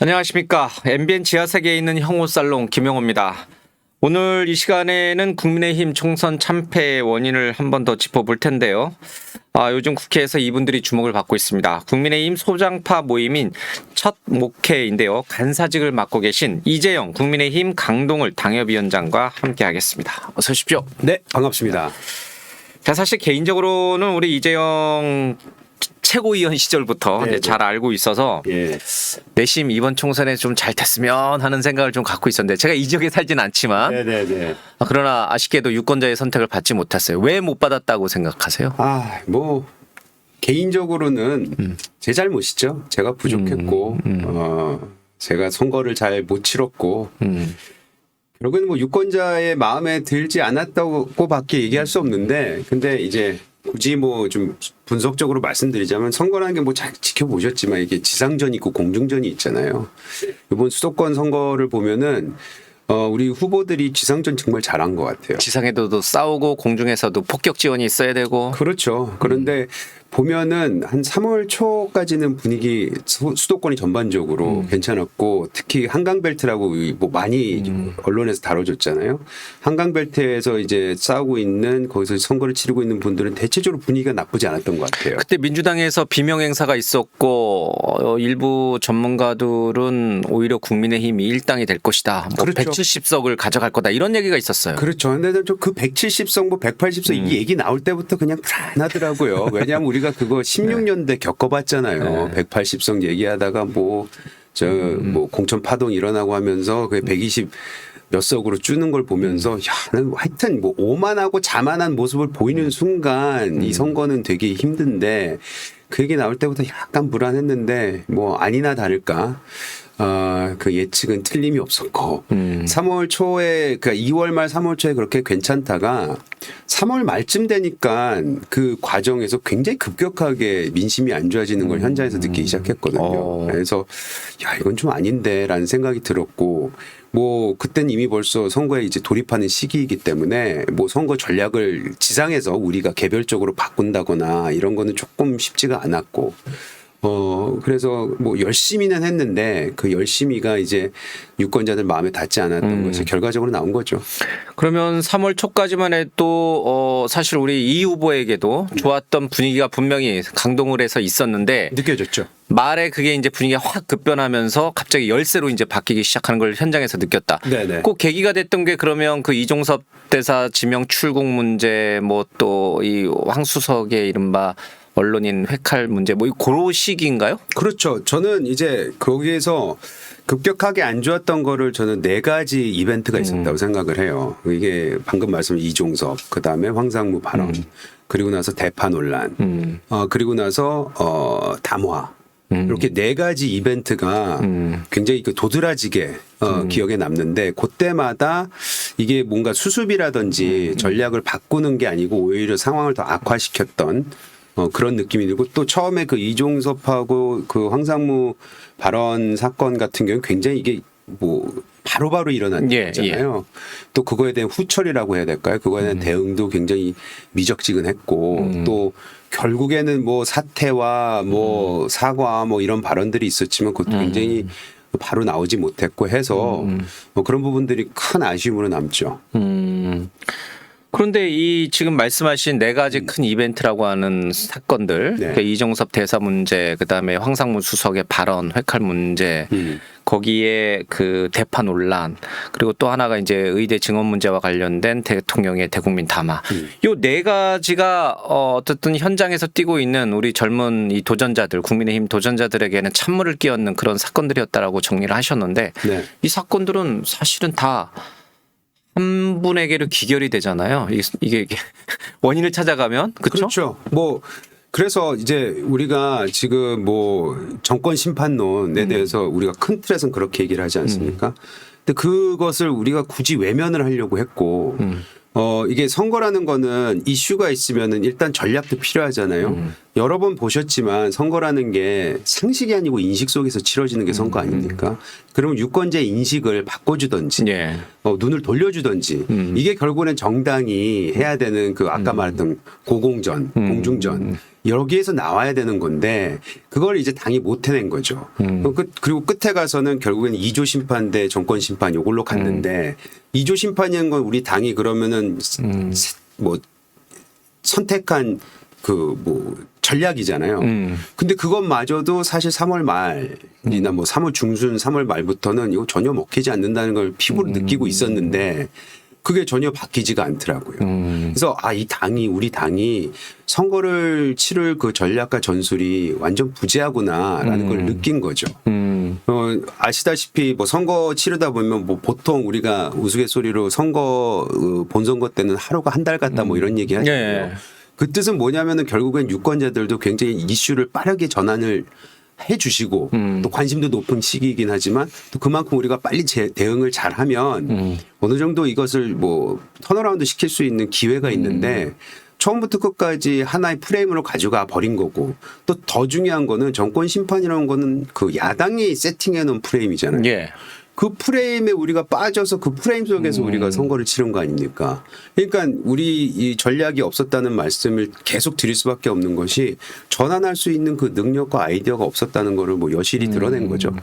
안녕하십니까. MBN 지하세계에 있는 형호살롱 김영호입니다. 오늘 이 시간에는 국민의힘 총선 참패의 원인을 한 번 더 짚어볼 텐데요. 요즘 국회에서 이분들이 주목을 받고 있습니다. 국민의힘 소장파 모임인 첫 목회인데요. 간사직을 맡고 계신 이재영 국민의힘 강동을 당협위원장과 함께하겠습니다. 어서 오십시오. 네, 반갑습니다. 자, 사실 개인적으로는 우리 이재영 최고위원 시절부터 네, 잘 알고 있어서 예. 내심 이번 총선에 좀 잘 됐으면 하는 생각을 좀 갖고 있었는데 제가 이 지역에 살진 않지만 네네네. 그러나 아쉽게도 유권자의 선택을 받지 못했어요. 왜 못 받았다고 생각하세요? 개인적으로는 제 잘못이죠. 제가 부족했고, 제가 선거를 잘 못 치렀고, 결국은 뭐 유권자의 마음에 들지 않았다고밖에 얘기할 수 없는데, 근데 이제 굳이 뭐 좀 분석적으로 말씀드리자면 선거라는 게 뭐 잘 지켜보셨지만 이게 지상전이 있고 공중전이 있잖아요. 이번 수도권 선거를 보면은 우리 후보들이 지상전 정말 잘한 것 같아요. 지상에도 싸우고 공중에서도 폭격 지원이 있어야 되고. 그렇죠. 그런데 보면은 한 3월 초까지는 분위기 수도권이 전반적으로 괜찮았고 특히 한강벨트라고 뭐 많이 언론에서 다뤄졌잖아요. 한강벨트에서 이제 싸우고 있는 거기서 선거를 치르고 있는 분들은 대체적으로 분위기가 나쁘지 않았던 것 같아요. 그때 민주당에서 비명 행사가 있었고 일부 전문가들은 오히려 국민의힘이 일당이 될 것이다. 뭐 그렇죠. 170석을 가져갈 거다. 이런 얘기가 있었어요. 그렇죠. 근데 그 170석 뭐 180석 이 얘기 나올 때부터 그냥 불안하더라고요. 왜냐하면 우리가 그거 16년대 겪어봤잖아요. 180석 얘기하다가 뭐 공천 파동 일어나고 하면서 그 120 몇 석으로 주는 걸 보면서 하여튼 뭐 오만하고 자만한 모습을 보이는 순간 이 선거는 되게 힘든데 그 얘기 나올 때부터 약간 불안했는데 뭐 아니나 다를까. 그 예측은 틀림이 없었고 3월 초에 그러니까 2월 말 3월 초에 그렇게 괜찮다가 3월 말쯤 되니까 그 과정에서 굉장히 급격하게 민심이 안 좋아지는 걸 현장에서 느끼기 시작했거든요. 그래서 이건 좀 아닌데라는 생각이 들었고 뭐 그때는 이미 벌써 선거에 이제 돌입하는 시기이기 때문에 뭐 선거 전략을 지상에서 우리가 개별적으로 바꾼다거나 이런 거는 조금 쉽지가 않았고 그래서 뭐 열심히는 했는데 그 열심히가 이제 유권자들 마음에 닿지 않았던 것이 결과적으로 나온 거죠. 그러면 3월 초까지만 해도 사실 우리 이 후보에게도 좋았던 분위기가 분명히 강동을 해서 있었는데 느껴졌죠. 말에 그게 이제 분위기가 확 급변하면서 갑자기 열세로 이제 바뀌기 시작하는 걸 현장에서 느꼈다. 네네. 꼭 계기가 됐던 게 그러면 그 이종섭 대사 지명 출국 문제 뭐 또 이 황수석의 이른바 언론인 회칼 문제 뭐 그런 시기인가요? 그렇죠. 저는 이제 거기에서 급격하게 안 좋았던 거를 저는 4가지 이벤트가 있었다고 생각을 해요. 이게 방금 말씀하신 이종섭, 그다음에 황상무 발언, 그리고 나서 대파 논란, 그리고 나서 담화. 이렇게 4가지 이벤트가 굉장히 그 도드라지게 기억에 남는데 그때마다 이게 뭔가 수습이라든지 전략을 바꾸는 게 아니고 오히려 상황을 더 악화시켰던 그런 느낌이 들고 또 처음에 그 이종섭하고 그 황상무 발언 사건 같은 경우는 굉장히 이게 뭐 바로바로 일어난 거잖아요. 또 그거에 대한 후처리라고 해야 될까요? 그거에 대한 대응도 굉장히 미적지근했고 또 결국에는 뭐 사퇴와 뭐 사과 뭐 이런 발언들이 있었지만 그것도 굉장히 바로 나오지 못했고 해서 뭐 그런 부분들이 큰 아쉬움으로 남죠. 그런데 이 지금 말씀하신 4가지 큰 이벤트라고 하는 사건들, 그러니까 이종섭 대사 문제, 그다음에 황상무 수석의 발언, 회칼 문제, 거기에 그 대파 논란, 그리고 또 하나가 이제 의대 증언 문제와 관련된 대통령의 대국민 담화. 요 4가지가 어쨌든 현장에서 뛰고 있는 우리 젊은 이 도전자들, 국민의힘 도전자들에게는 찬물을 끼얹는 그런 사건들이었다라고 정리를 하셨는데 이 사건들은 사실은 다 한 분에게로 기결이 되잖아요. 이게 원인을 찾아가면 그렇죠? 뭐 그래서 이제 우리가 지금 뭐 정권 심판론에 대해서 우리가 큰 틀에서는 그렇게 얘기를 하지 않습니까? 근데 그것을 우리가 굳이 외면을 하려고 했고 이게 선거라는 거는 이슈가 있으면은 일단 전략도 필요하잖아요. 여러 번 보셨지만 선거라는 게 상식이 아니고 인식 속에서 치러지는 게 선거 아닙니까? 그러면 유권자의 인식을 바꿔주든지 예. 눈을 돌려주든지 이게 결국에는 정당이 해야 되는 그 아까 말했던 고공전, 공중전 여기에서 나와야 되는 건데 그걸 이제 당이 못 해낸 거죠. 그리고 끝에 가서는 결국에는 2조 심판 대 정권 심판 이걸로 갔는데 2조 심판이라는 건 우리 당이 그러면은 뭐 선택한 그 뭐 전략이잖아요. 근데 그것마저도 사실 3월 말이나 뭐 3월 중순 3월 말부터는 이거 전혀 먹히지 않는다는 걸 피부로 느끼고 있었는데 그게 전혀 바뀌지가 않더라고요. 그래서 우리 당이 선거를 치를 그 전략과 전술이 완전 부재하구나라는 걸 느낀 거죠. 아시다시피 뭐 선거 치르다 보면 뭐 보통 우리가 우스갯소리로 선거 본선거 때는 하루가 한 달 같다 뭐 이런 얘기 하잖아요. 예. 그 뜻은 뭐냐면은 결국엔 유권자들도 굉장히 이슈를 빠르게 전환을 해 주시고 또 관심도 높은 시기이긴 하지만 또 그만큼 우리가 빨리 대응을 잘하면 어느 정도 이것을 뭐 턴어라운드 시킬 수 있는 기회가 있는데 처음부터 끝까지 하나의 프레임으로 가져가 버린 거고 또 더 중요한 거는 정권 심판이라는 거는 그 야당이 세팅해 놓은 프레임이잖아요. 예. 그 프레임에 우리가 빠져서 그 프레임 속에서 우리가 선거를 치른 거 아닙니까? 그러니까 우리 이 전략이 없었다는 말씀을 계속 드릴 수밖에 없는 것이 전환할 수 있는 그 능력과 아이디어가 없었다는 거를 뭐 여실히 드러낸 거죠.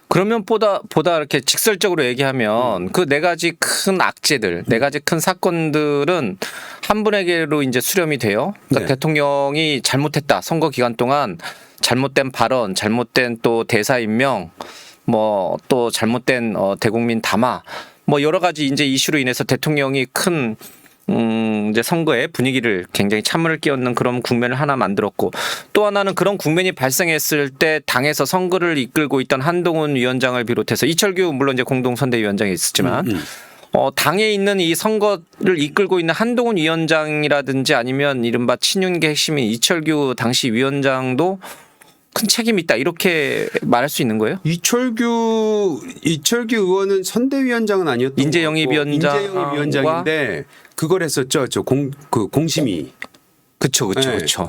그러면 보다 이렇게 직설적으로 얘기하면 그 네 가지 큰 악재들, 네 가지 큰 사건들은 한 분에게로 이제 수렴이 돼요. 그러니까 네. 대통령이 잘못했다. 선거 기간 동안 잘못된 발언, 잘못된 또 대사 임명, 뭐 또 잘못된 대국민 담화, 뭐 여러 가지 이제 이슈로 인해서 대통령이 큰 이제 선거의 분위기를 굉장히 찬물을 끼얹는 그런 국면을 하나 만들었고 또 하나는 그런 국면이 발생했을 때 당에서 선거를 이끌고 있던 한동훈 위원장을 비롯해서 이철규 물론 이제 공동선대위원장이 있었지만 당에 있는 이 선거를 이끌고 있는 한동훈 위원장이라든지 아니면 이른바 친윤계 핵심인 이철규 당시 위원장도 큰 책임이 있다 이렇게 말할 수 있는 거예요? 이철규 의원은 선대위원장은 아니었던 인재영입 위원장인데 그걸 했었죠. 공심위. 그렇죠. 네.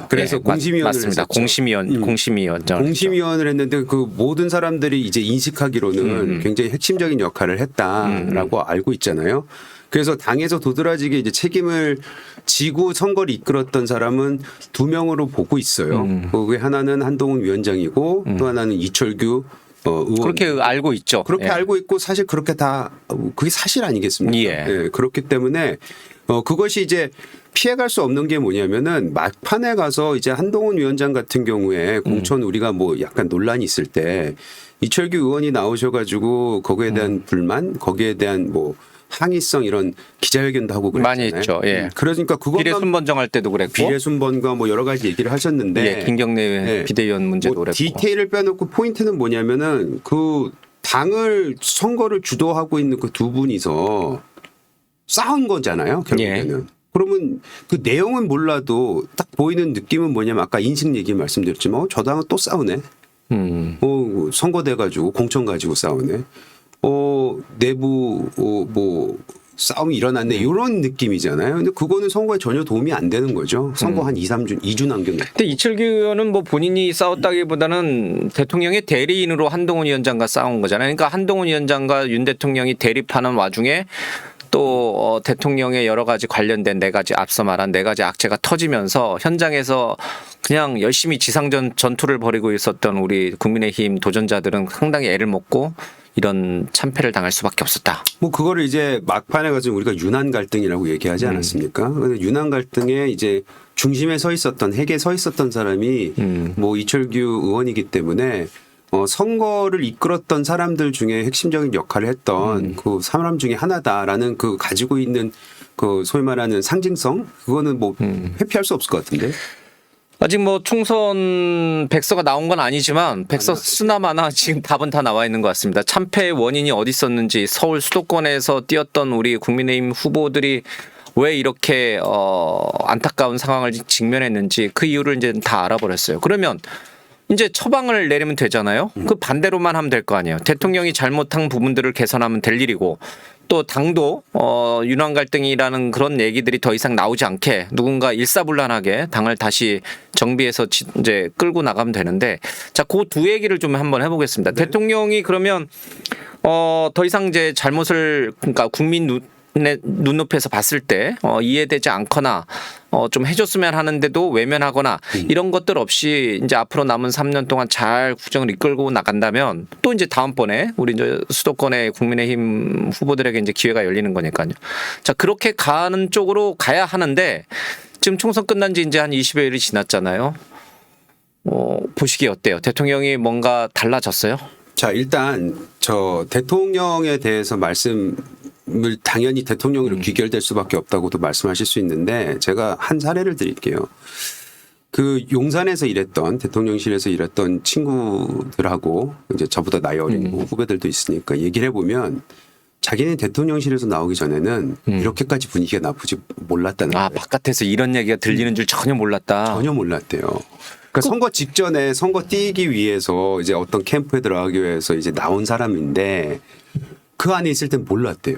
그래서 공심위원을 맞습니다. 했었죠. 공심위원을 했는데 그 모든 사람들이 이제 인식하기로는 굉장히 핵심적인 역할을 했다라고 알고 있잖아요. 그래서 당에서 도드라지게 이제 책임을 지고 선거를 이끌었던 사람은 2명으로 보고 있어요. 그게 하나는 한동훈 위원장이고 또 하나는 이철규 의원. 그렇게 알고 있죠. 그렇게 예. 알고 있고 사실 그렇게 다 그게 사실 아니겠습니까? 예. 그렇기 때문에 그것이 이제 피해갈 수 없는 게 뭐냐면은 막판에 가서 이제 한동훈 위원장 같은 경우에 공천 우리가 뭐 약간 논란이 있을 때 이철규 의원이 나오셔가지고 거기에 대한 불만, 거기에 대한 뭐 항의성 이런 기자회견도 하고 그랬잖아요. 많이 했죠. 예. 그러니까 그것만 비례순번 정할 때도 그랬고 비례순번과 뭐 여러 가지 얘기를 하셨는데 예, 김경래 비대위원 문제도 뭐 그랬고 디테일을 빼놓고 포인트는 뭐냐면은 그 당을 선거를 주도하고 있는 그 두 분이서 싸운 거잖아요. 결국에는. 예. 그러면 그 내용은 몰라도 딱 보이는 느낌은 뭐냐면 아까 인식 얘기 말씀드렸지만 저 당은 또 싸우네. 선거돼 가지고 공천 가지고 싸우네. 내부 뭐 싸움이 일어났네 이런 느낌이잖아요. 근데 그거는 선거에 전혀 도움이 안 되는 거죠. 선거 한 2주 남겼는데. 근데 이철규 의원은 뭐 본인이 싸웠다기보다는 대통령의 대리인으로 한동훈 위원장과 싸운 거잖아요. 그러니까 한동훈 위원장과 윤 대통령이 대립하는 와중에 또 대통령의 여러 가지 관련된 네 가지 앞서 말한 네 가지 악재가 터지면서 현장에서 그냥 열심히 지상전 전투를 벌이고 있었던 우리 국민의힘 도전자들은 상당히 애를 먹고 이런 참패를 당할 수밖에 없었다. 뭐 그거를 이제 막판에 가서 우리가 윤한 갈등이라고 얘기하지 않았습니까? 근데 윤한 갈등에 이제 중심에 서 있었던 핵에 서 있었던 사람이 뭐 이철규 의원이기 때문에 선거를 이끌었던 사람들 중에 핵심적인 역할을 했던 그 사람 중에 하나다라는 그 가지고 있는 그 소위 말하는 상징성 그거는 뭐 회피할 수 없을 것 같은데. 아직 뭐 총선 백서가 나온 건 아니지만 백서 쓰나마나 지금 답은 다 나와 있는 것 같습니다. 참패의 원인이 어디 있었는지 서울 수도권에서 뛰었던 우리 국민의힘 후보들이 왜 이렇게 안타까운 상황을 직면했는지 그 이유를 이제 다 알아버렸어요. 그러면 이제 처방을 내리면 되잖아요. 그 반대로만 하면 될 거 아니에요. 대통령이 잘못한 부분들을 개선하면 될 일이고 또 당도 윤환 갈등이라는 그런 얘기들이 더 이상 나오지 않게 누군가 일사불란하게 당을 다시 정비해서 이제 끌고 나가면 되는데 자, 그 두 얘기를 좀 한번 해보겠습니다. 네. 대통령이 그러면 더 이상 이제 잘못을 그러니까 국민 눈높이에서 봤을 때 이해되지 않거나 좀 해줬으면 하는데도 외면하거나 이런 것들 없이 이제 앞으로 남은 3년 동안 잘 국정을 이끌고 나간다면 또 이제 다음번에 우리 이제 수도권의 국민의힘 후보들에게 이제 기회가 열리는 거니까요. 자, 그렇게 가는 쪽으로 가야 하는데 지금 총선 끝난 지 이제 한 20여일이 지났잖아요. 보시기에 어때요? 대통령이 뭔가 달라졌어요? 자, 일단 저 대통령에 대해서 말씀을 당연히 대통령으로 귀결될 수밖에 없다고도 말씀하실 수 있는데 제가 한 사례를 드릴게요. 그 용산에서 일했던 대통령실에서 일했던 친구들하고 이제 저보다 나이 어린 후배들도 있으니까 얘기를 해보면 자기는 대통령실에서 나오기 전에는 이렇게까지 분위기가 나쁘지 몰랐다는 거예요. 바깥에서 이런 얘기가 들리는 줄 전혀 몰랐다. 전혀 몰랐대요. 그러니까 선거 직전에 선거 뛰기 위해서 이제 어떤 캠프에 들어가기 위해서 이제 나온 사람인데 그 안에 있을 땐 몰랐대요.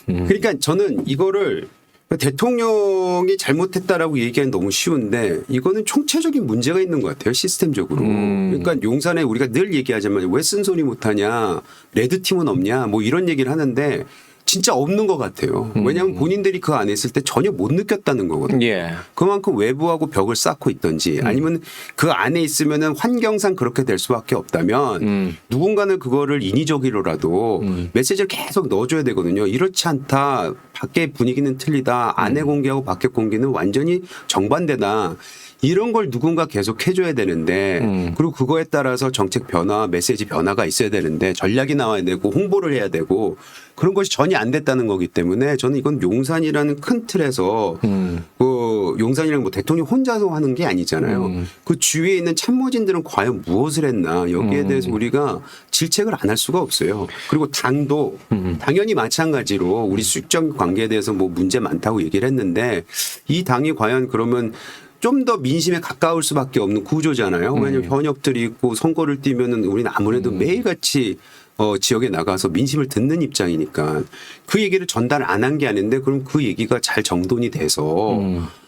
그러니까 저는 이거를 대통령이 잘못했다라고 얘기하기는 너무 쉬운데 이거는 총체적인 문제가 있는 것 같아요. 시스템적으로. 그러니까 용산에 우리가 늘 얘기하자면 왜 쓴소리 못하냐, 레드팀은 없냐 뭐 이런 얘기를 하는데 진짜 없는 것 같아요. 왜냐하면 본인들이 그 안에 있을 때 전혀 못 느꼈다는 거거든요. 예. 그만큼 외부하고 벽을 쌓고 있든지 아니면 그 안에 있으면은 환경상 그렇게 될 수밖에 없다면 누군가는 그거를 인위적으로라도 메시지를 계속 넣어줘야 되거든요. 이렇지 않다. 밖의 분위기는 틀리다. 안에 공개하고 밖의 공개는 완전히 정반대다. 이런 걸 누군가 계속 해줘야 되는데 그리고 그거에 따라서 정책 변화, 메시지 변화가 있어야 되는데 전략이 나와야 되고 홍보를 해야 되고 그런 것이 전혀 안 됐다는 거기 때문에 저는 이건 용산이라는 큰 틀에서 그 용산이랑 뭐 대통령 혼자서 하는 게 아니잖아요. 그 주위에 있는 참모진들은 과연 무엇을 했나 여기에 대해서 우리가 질책을 안 할 수가 없어요. 그리고 당도 당연히 마찬가지로 우리 수적 관계에 대해서 뭐 문제 많다고 얘기를 했는데 이 당이 과연 그러면 좀 더 민심에 가까울 수밖에 없는 구조잖아요. 왜냐하면 현역들이 있고 선거를 뛰면은 우리는 아무래도 매일같이 지역에 나가서 민심을 듣는 입장이니까 그 얘기를 전달 안 한 게 아닌데 그럼 그 얘기가 잘 정돈이 돼서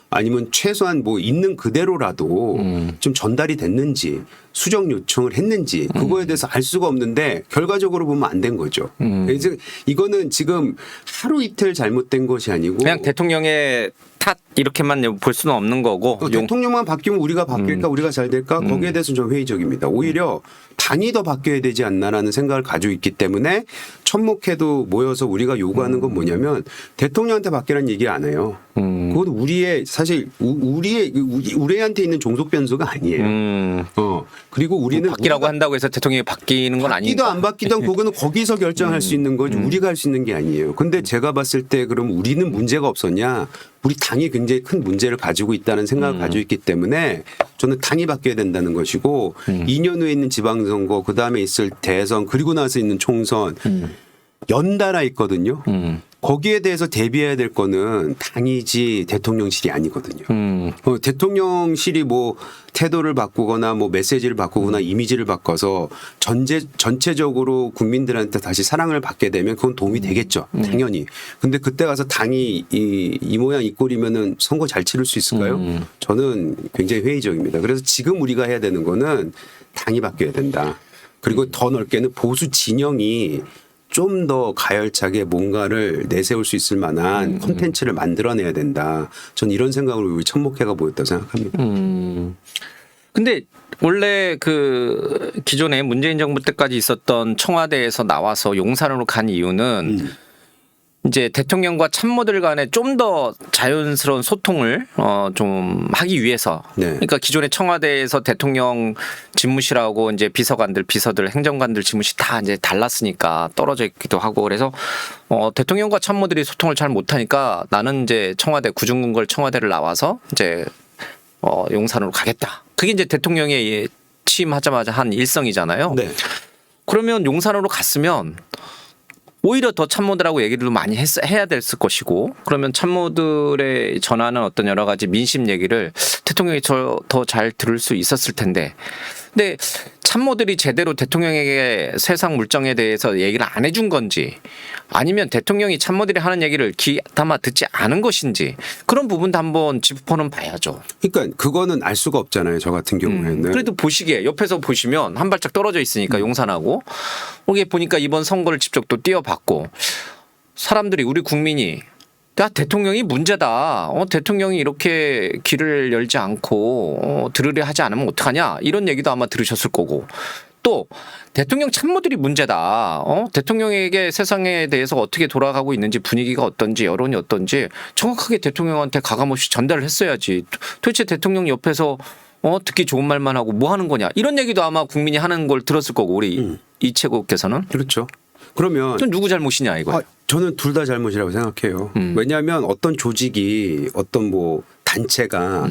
아니면 최소한 뭐 있는 그대로라도 좀 전달이 됐는지 수정 요청을 했는지 그거에 대해서 알 수가 없는데 결과적으로 보면 안 된 거죠. 그래서 이거는 지금 하루 이틀 잘못된 것이 아니고 그냥 대통령의 탓 이렇게만 볼 수는 없는 거고 대통령만 바뀌면 우리가 바뀔까 우리가 잘 될까 거기에 대해서는 좀 회의적입니다. 오히려 당이 더 바뀌어야 되지 않나라는 생각을 가지고 있기 때문에 천목해도 모여서 우리가 요구하는 건 뭐냐면 대통령한테 바뀌라는 얘기 안 해요. 그건 우리의 사실 우리한테 있는 종속 변수가 아니에요. 그리고 우리는 바뀌라고 한다고 해서 대통령이 바뀌는 건 아니니까. 바뀌든 안 바뀌든 그거는 거기서 결정할 수 있는 거지 우리가 할 수 있는 게 아니에요. 근데 제가 봤을 때 그럼 우리는 문제가 없었냐? 우리 당이 굉장히 큰 문제를 가지고 있다는 생각을 가지고 있기 때문에 저는 당이 바뀌어야 된다는 것이고 2년 후에 있는 지방선거 그다음에 있을 대선 그리고 나서 있는 총선 연달아 있거든요. 거기에 대해서 대비해야 될 거는 당이지 대통령실이 아니거든요. 대통령실이 뭐 태도를 바꾸거나 뭐 메시지를 바꾸거나 이미지를 바꿔서 전체적으로 국민들한테 다시 사랑을 받게 되면 그건 도움이 되겠죠. 당연히. 근데 그때 가서 당이 이 모양 이 꼴이면은 선거 잘 치를 수 있을까요? 저는 굉장히 회의적입니다. 그래서 지금 우리가 해야 되는 거는 당이 바뀌어야 된다. 그리고 더 넓게는 보수 진영이 좀 더 가열차게 뭔가를 내세울 수 있을 만한 콘텐츠를 만들어내야 된다. 전 이런 생각으로 우리 천목회가 모였다고 생각합니다. 근데 원래 그 기존에 문재인 정부 때까지 있었던 청와대에서 나와서 용산으로 간 이유는 이제 대통령과 참모들 간에 좀 더 자연스러운 소통을 좀 하기 위해서. 네. 그러니까 기존에 청와대에서 대통령 집무실하고 이제 비서들, 행정관들 집무실 다 이제 달랐으니까 떨어져 있기도 하고 그래서 대통령과 참모들이 소통을 잘 못하니까 나는 이제 청와대 구중궁궐 청와대를 나와서 이제 용산으로 가겠다. 그게 이제 대통령의 취임하자마자 한 일성이잖아요. 네. 그러면 용산으로 갔으면 오히려 더 참모들하고 얘기를 많이 해야 됐을 것이고 그러면 참모들의 전하는 어떤 여러 가지 민심 얘기를 대통령이 더 잘 들을 수 있었을 텐데. 근데 참모들이 제대로 대통령에게 세상 물정에 대해서 얘기를 안 해준 건지 아니면 대통령이 참모들이 하는 얘기를 귀담아 듣지 않은 것인지 그런 부분도 한번 짚어는 봐야죠. 그러니까 그거는 알 수가 없잖아요. 저 같은 경우에는. 그래도 보시기에 옆에서 보시면 한 발짝 떨어져 있으니까 용산하고 거기에 보니까 이번 선거를 직접 또 뛰어봤고 사람들이 우리 국민이 야 대통령이 문제다. 대통령이 이렇게 귀를 열지 않고 들으려 하지 않으면 어떡하냐 이런 얘기도 아마 들으셨을 거고 또 대통령 참모들이 문제다. 대통령에게 세상에 대해서 어떻게 돌아가고 있는지 분위기가 어떤지 여론이 어떤지 정확하게 대통령한테 가감없이 전달을 했어야지. 도대체 대통령 옆에서 듣기 좋은 말만 하고 뭐 하는 거냐 이런 얘기도 아마 국민이 하는 걸 들었을 거고 우리 이채국께서는 그렇죠. 그러면 또 누구 잘못이냐 이거. 저는 둘 다 잘못이라고 생각해요. 왜냐하면 어떤 조직이 어떤 뭐 단체가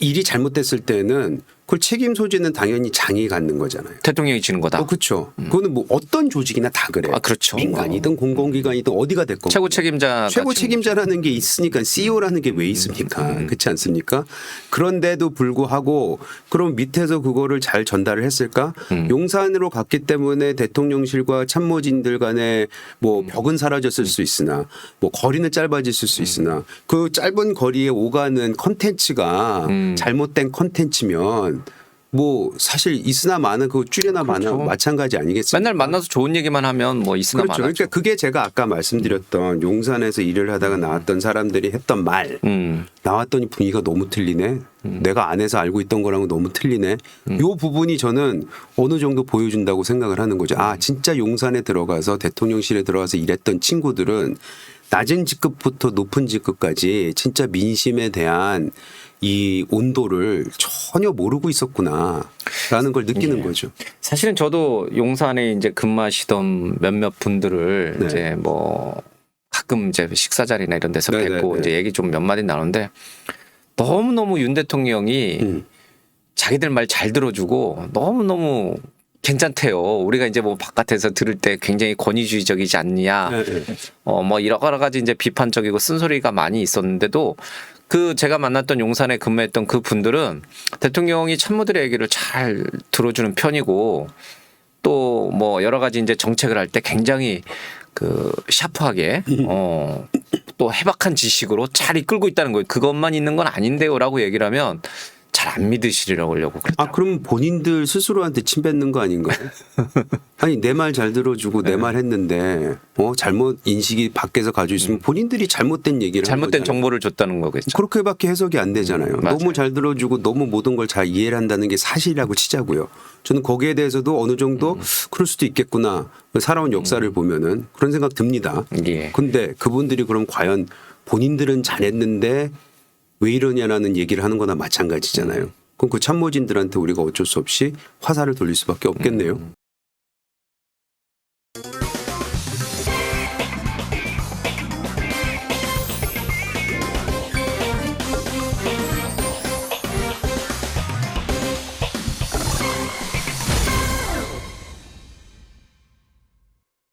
일이 잘못됐을 때는 그걸 책임 소지는 당연히 장이 갖는 거잖아요. 대통령이 지는 거다. 그렇죠. 그거는 뭐 어떤 조직이나 다 그래요. 그렇죠. 민간이든 공공기관이든 어디가 됐건 최고 책임자 최고 책임자라는 게 있으니까 CEO라는 게 왜 있습니까? 그렇지 않습니까? 그런데도 불구하고 그럼 밑에서 그거를 잘 전달을 했을까? 용산으로 갔기 때문에 대통령실과 참모진들 간에 뭐 벽은 사라졌을 수 있으나 뭐 거리는 짧아졌을 수 있으나 그 짧은 거리에 오가는 컨텐츠가 잘못된 컨텐츠면 뭐 사실 있으나 마나 그 줄여나 마나 그렇죠. 마찬가지 아니겠습니까? 맨날 만나서 좋은 얘기만 하면 뭐 있으나 그렇죠. 마나죠. 그러니까 그게 제가 아까 말씀드렸던 용산에서 일을 하다가 나왔던 사람들이 했던 말 나왔더니 분위기가 너무 틀리네. 내가 안에서 알고 있던 거랑은 너무 틀리네. 요 부분이 저는 어느 정도 보여준다고 생각을 하는 거죠. 아 진짜 용산에 들어가서 대통령실에 들어가서 일했던 친구들은 낮은 직급부터 높은 직급까지 진짜 민심에 대한 이 온도를 전혀 모르고 있었구나라는 걸 느끼는 거죠. 사실은 저도 용산에 이제 근무하시던 몇몇 분들을 네. 이제 뭐 가끔 이제 식사 자리나 이런 데서 네, 뵙고 네, 네. 이제 얘기 좀 몇 마디 나누는데 너무너무 윤 대통령이 자기들 말 잘 들어주고 너무너무 괜찮대요. 우리가 이제 뭐 바깥에서 들을 때 굉장히 권위주의적이지 않냐. 네, 네. 뭐 여러 가지 이제 비판적이고 쓴소리가 많이 있었는데도 그 제가 만났던 용산에 근무했던 그 분들은 대통령이 참모들의 얘기를 잘 들어주는 편이고 또 뭐 여러 가지 이제 정책을 할 때 굉장히 그 샤프하게 또 해박한 지식으로 잘 이끌고 있다는 거예요. 그것만 있는 건 아닌데요라고 얘기를 하면 잘 안 믿으시려고 그랬더라고요. 그럼 본인들 스스로한테 침 뱉는 거 아닌가요? 아니 내 말 잘 들어주고 내 말 했는데 잘못 인식이 밖에서 가지고 있으면 본인들이 잘못된 얘기를 한 잘못된 거잖아요. 정보를 줬다는 거겠죠. 그렇게밖에 해석이 안 되잖아요. 맞아요. 너무 잘 들어주고 너무 모든 걸 잘 이해를 한다는 게 사실이라고 치자고요. 저는 거기에 대해서도 어느 정도 그럴 수도 있겠구나. 살아온 역사를 보면은 그런 생각 듭니다. 예. 근데 그분들이 그럼 과연 본인들은 잘했는데 왜 이러냐라는 얘기를 하는 거나 마찬가지잖아요. 그럼 그 참모진들한테 우리가 어쩔 수 없이 화살을 돌릴 수밖에 없겠네요.